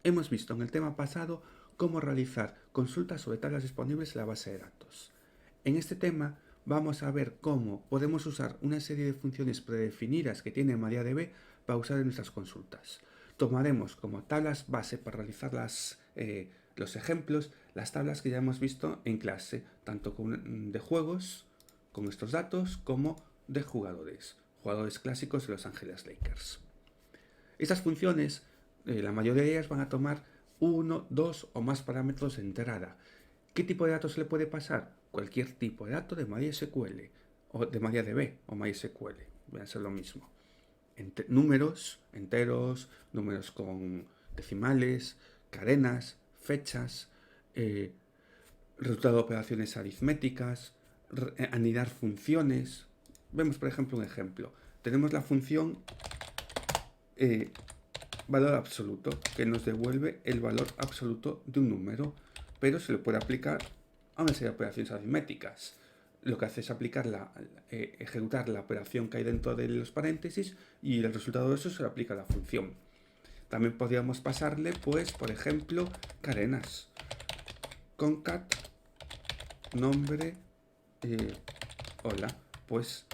Hemos visto en el tema pasado cómo realizar consultas sobre tablas disponibles en la base de datos. En este tema vamos a ver cómo podemos usar una serie de funciones predefinidas que tiene MariaDB para usar en nuestras consultas. Tomaremos como tablas base para realizar los ejemplos, las tablas que ya hemos visto en clase, tanto de juegos, con estos datos, como de jugadores clásicos de Los Ángeles Lakers. Estas funciones, la mayoría de ellas van a tomar uno, dos o más parámetros de entrada. ¿Qué tipo de datos se le puede pasar? Cualquier tipo de dato de MariaSQL o de MariaDB o MySQL, van a ser lo mismo. Números enteros, números con decimales, cadenas, fechas, resultado de operaciones aritméticas, anidar funciones. Vemos, por ejemplo, un ejemplo. Tenemos la función valor absoluto, que nos devuelve el valor absoluto de un número, pero se le puede aplicar a una serie de operaciones aritméticas. Lo que hace es ejecutar la operación que hay dentro de los paréntesis y el resultado de eso se le aplica a la función. También podríamos pasarle, pues, por ejemplo, cadenas. Concat, nombre, hola, pues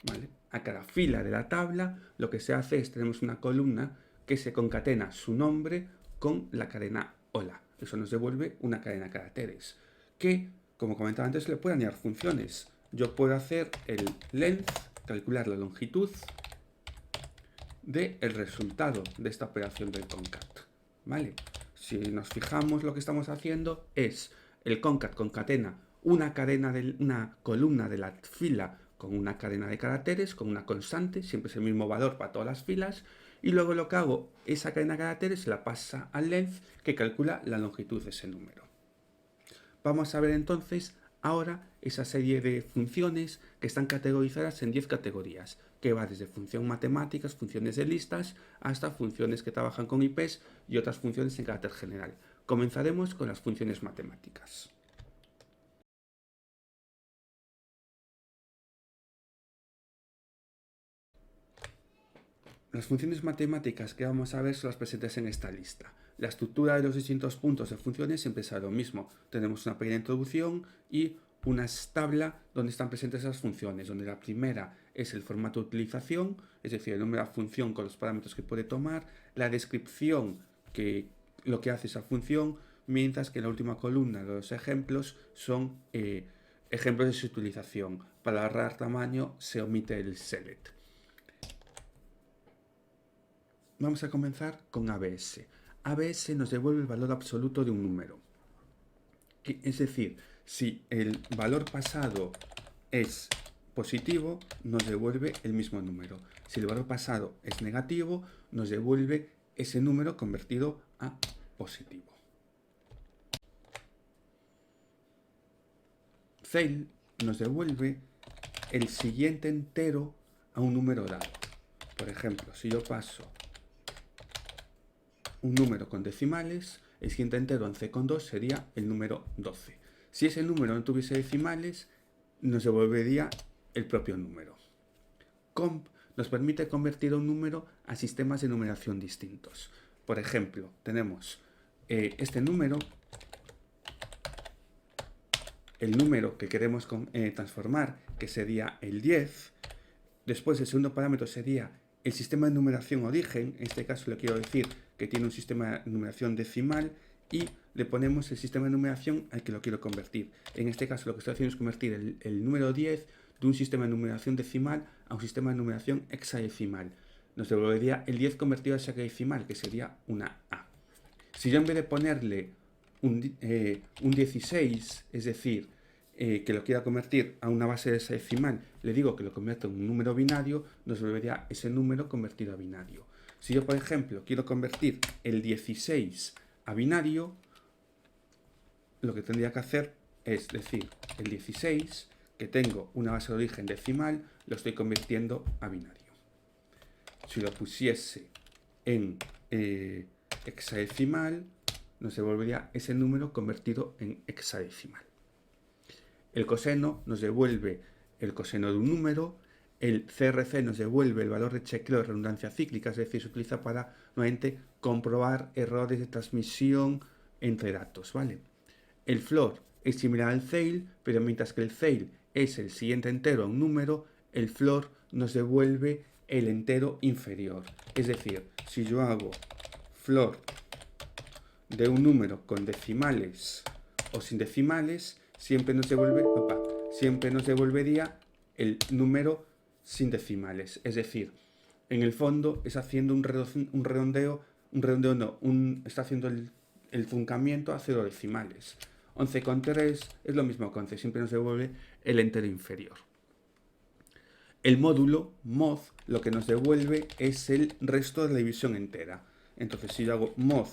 ¿vale? A cada fila de la tabla lo que se hace es, tenemos una columna que se concatena su nombre con la cadena hola. Eso nos devuelve una cadena de caracteres que, como comentaba antes, le pueden añadir funciones. Yo puedo hacer el length, calcular la longitud del resultado de esta operación del concat, ¿vale? Si nos fijamos, lo que estamos haciendo es el concat concatena una columna de la fila con una cadena de caracteres, con una constante, siempre es el mismo valor para todas las filas, y luego lo que hago, esa cadena de caracteres se la pasa al length, que calcula la longitud de ese número. Vamos a ver entonces ahora esa serie de funciones que están categorizadas en 10 categorías, que va desde funciones matemáticas, funciones de listas, hasta funciones que trabajan con IPs y otras funciones en carácter general. Comenzaremos con las funciones matemáticas. Las funciones matemáticas que vamos a ver son las presentes en esta lista. La estructura de los distintos puntos de funciones siempre será lo mismo. Tenemos una pequeña introducción y una tabla donde están presentes esas funciones, donde la primera es el formato de utilización, es decir, el nombre de la función con los parámetros que puede tomar, la descripción, que lo que hace esa función, mientras que en la última columna de los ejemplos son ejemplos de su utilización. Para ahorrar tamaño se omite el select. Vamos a comenzar con ABS. ABS nos devuelve el valor absoluto de un número. Es decir, si el valor pasado es positivo, nos devuelve el mismo número. Si el valor pasado es negativo, nos devuelve ese número convertido a positivo. Ceil nos devuelve el siguiente entero a un número dado. Por ejemplo, si yo paso un número con decimales, el siguiente entero en C con 2 sería el número 12. Si ese número no tuviese decimales, nos devolvería el propio número. Comp nos permite convertir un número a sistemas de numeración distintos. Por ejemplo, tenemos este número, el número que queremos transformar, que sería el 10. Después el segundo parámetro sería el sistema de numeración origen. En este caso le quiero decir que tiene un sistema de numeración decimal y le ponemos el sistema de numeración al que lo quiero convertir. En este caso lo que estoy haciendo es convertir el número 10 de un sistema de numeración decimal a un sistema de numeración hexadecimal. Nos devolvería el 10 convertido a hexadecimal, que sería una A. Si yo en vez de ponerle un 16, es decir, que lo quiera convertir a una base hexadecimal, le digo que lo convierta en un número binario, nos devolvería ese número convertido a binario. Si yo, por ejemplo, quiero convertir el 16 a binario, lo que tendría que hacer es decir, el 16, que tengo una base de origen decimal, lo estoy convirtiendo a binario. Si lo pusiese en hexadecimal, nos devolvería ese número convertido en hexadecimal. El coseno nos devuelve el coseno de un número, el CRC nos devuelve el valor de chequeo de redundancia cíclica, es decir, se utiliza para nuevamente comprobar errores de transmisión entre datos, ¿vale? El floor es similar al ceil, pero mientras que el ceil es el siguiente entero a un número, el floor nos devuelve el entero inferior. Es decir, si yo hago floor de un número con decimales o sin decimales, siempre nos devolvería el número sin decimales. Es decir, en el fondo es haciendo está haciendo el truncamiento a 0 decimales. 11,3 es lo mismo que 11, siempre nos devuelve el entero inferior. El módulo, mod, lo que nos devuelve es el resto de la división entera. Entonces, si yo hago mod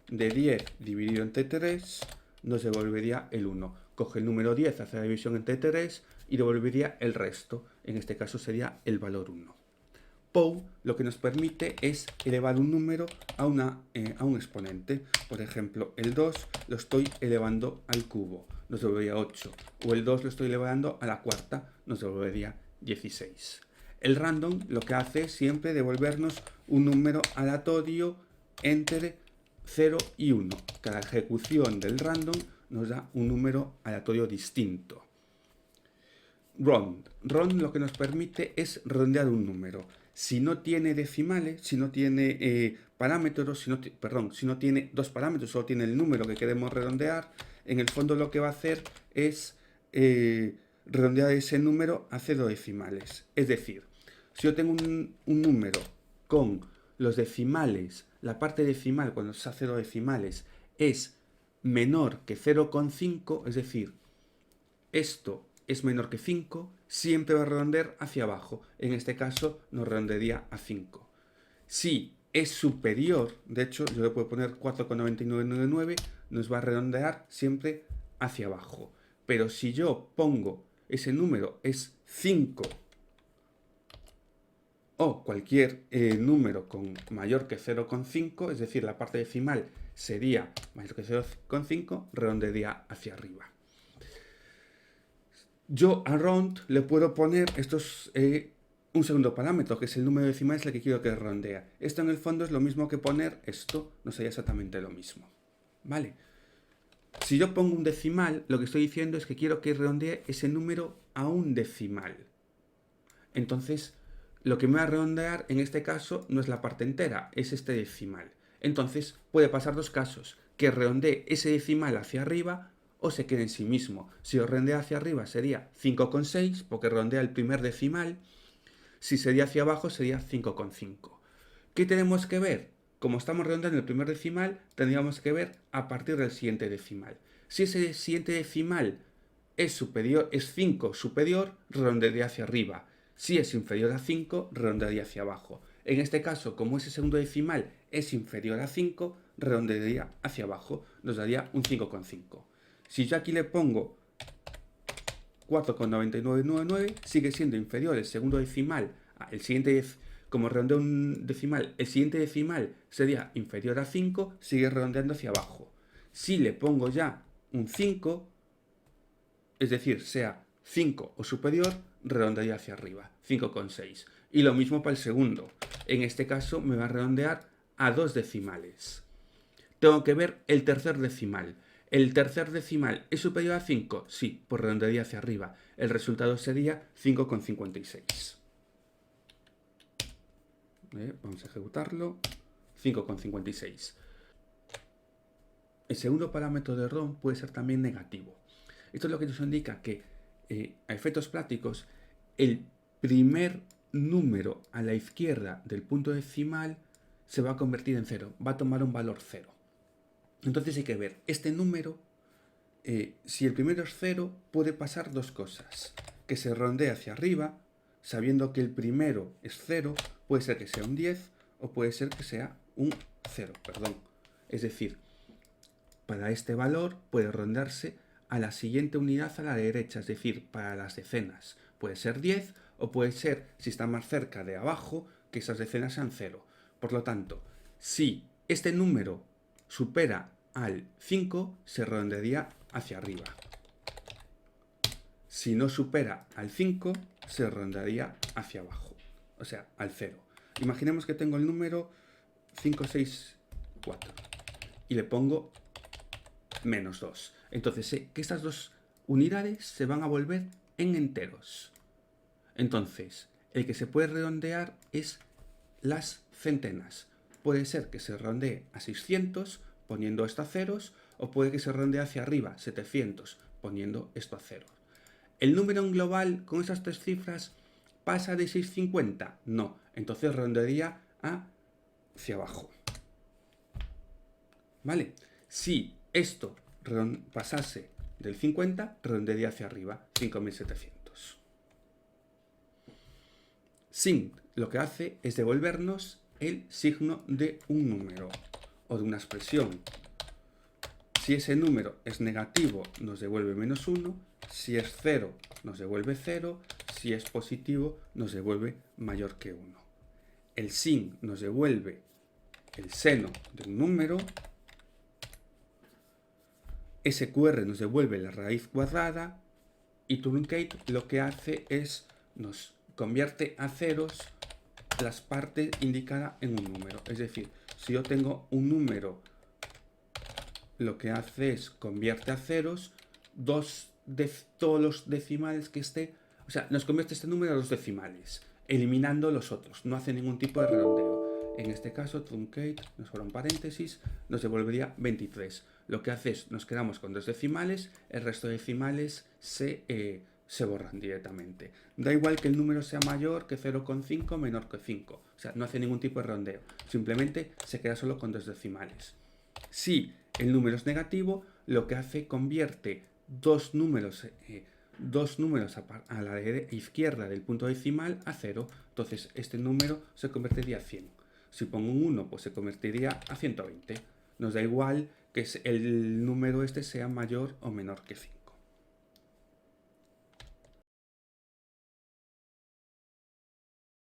de 10 dividido entre 3, nos devolvería el 1. Coge el número 10, hace la división entre 3 y devolvería el resto. En este caso sería el valor 1. POU lo que nos permite es elevar un número a un exponente. Por ejemplo, el 2 lo estoy elevando al cubo, nos devolvería 8. O el 2 lo estoy elevando a la cuarta, nos devolvería 16. El random lo que hace es siempre devolvernos un número aleatorio entre 0 y 1. Cada ejecución del random nos da un número aleatorio distinto. Round lo que nos permite es redondear un número. Si no tiene decimales, si no tiene parámetros, si no tiene dos parámetros, solo tiene el número que queremos redondear, en el fondo lo que va a hacer es redondear ese número a 0 decimales. Es decir, si yo tengo un número con los decimales, la parte decimal cuando es a 0 decimales es menor que 0,5, es decir, esto es menor que 5, siempre va a redondear hacia abajo. En este caso nos redondearía a 5. Si es superior, de hecho yo le puedo poner 4,9999, nos va a redondear siempre hacia abajo. Pero si yo pongo ese número es 5 o cualquier número con mayor que 0,5, es decir, la parte decimal sería mayor que 0,5, redondearía hacia arriba. Yo a round le puedo poner un segundo parámetro, que es el número de decimales el que quiero que redondea. Esto en el fondo es lo mismo que poner esto, no sería exactamente lo mismo. ¿Vale? Si yo pongo un decimal, lo que estoy diciendo es que quiero que redondee ese número a un decimal. Entonces, lo que me va a redondear en este caso no es la parte entera, es este decimal. Entonces, puede pasar dos casos, que redondee ese decimal hacia arriba o se quede en sí mismo. Si lo redondea hacia arriba sería 5,6 porque redondea el primer decimal. Si sería hacia abajo sería 5,5. ¿Qué tenemos que ver? Como estamos redondeando el primer decimal, tendríamos que ver a partir del siguiente decimal. Si ese siguiente decimal es 5 superior, redondearía hacia arriba. Si es inferior a 5, redondearía hacia abajo. En este caso, como ese segundo decimal es inferior a 5, redondearía hacia abajo. Nos daría un 5,5. Si yo aquí le pongo 4,9999, sigue siendo inferior el segundo decimal al siguiente, como redondeo un decimal, el siguiente decimal sería inferior a 5, sigue redondeando hacia abajo. Si le pongo ya un 5, es decir, sea 5 o superior, redondearía hacia arriba, 5,6. Y lo mismo para el segundo. En este caso me va a redondear a 2 decimales. Tengo que ver el tercer decimal. ¿El tercer decimal es superior a 5? Sí, pues redondearía hacia arriba. El resultado sería 5,56. Vamos a ejecutarlo. 5,56. El segundo parámetro de round puede ser también negativo. Esto es lo que nos indica que a efectos prácticos el primer número a la izquierda del punto decimal se va a convertir en 0. Va a tomar un valor 0. Entonces hay que ver, este número, si el primero es 0, puede pasar dos cosas. Que se redondee hacia arriba, sabiendo que el primero es 0, puede ser que sea un 10 o puede ser que sea un 0, perdón. Es decir, para este valor puede redondearse a la siguiente unidad a la derecha, es decir, para las decenas. Puede ser 10 o puede ser, si está más cerca de abajo, que esas decenas sean 0. Por lo tanto, si este número supera al 5, se redondearía hacia arriba. Si no supera al 5, se rondaría hacia abajo, o sea, al 0. Imaginemos que tengo el número 564 y le pongo -2. Entonces sé que estas dos unidades se van a volver en enteros. Entonces, el que se puede redondear es las centenas. Puede ser que se rondee a 600 poniendo esto a ceros, o puede que se rondee hacia arriba, 700, poniendo esto a ceros. ¿El número en global con esas tres cifras pasa de 650? No, entonces rondearía hacia abajo. ¿Vale? Si esto pasase del 50, redondearía hacia arriba, 5700. Sin lo que hace es devolvernos el signo de un número o de una expresión. Si ese número es negativo, nos devuelve -1. Si es 0, nos devuelve 0. Si es positivo, nos devuelve mayor que 1. El sin nos devuelve el seno de un número. SQR nos devuelve la raíz cuadrada. Y Truncate lo que hace es nos convierte a ceros las partes indicadas en un número. Es decir, si yo tengo un número, lo que hace es convierte a ceros todos los decimales que esté. O sea, nos convierte este número a los decimales, eliminando los otros. No hace ningún tipo de redondeo. En este caso, Truncate, nos fueron paréntesis, nos devolvería 23. Lo que hace es, nos quedamos con dos decimales, el resto de decimales se borran directamente. Da igual que el número sea mayor que 0,5, menor que 5. O sea, no hace ningún tipo de redondeo. Simplemente se queda solo con dos decimales. Si el número es negativo, lo que hace convierte dos números a la izquierda del punto decimal a 0. Entonces este número se convertiría a 100. Si pongo un 1, pues se convertiría a 120. Nos da igual que el número este sea mayor o menor que 5.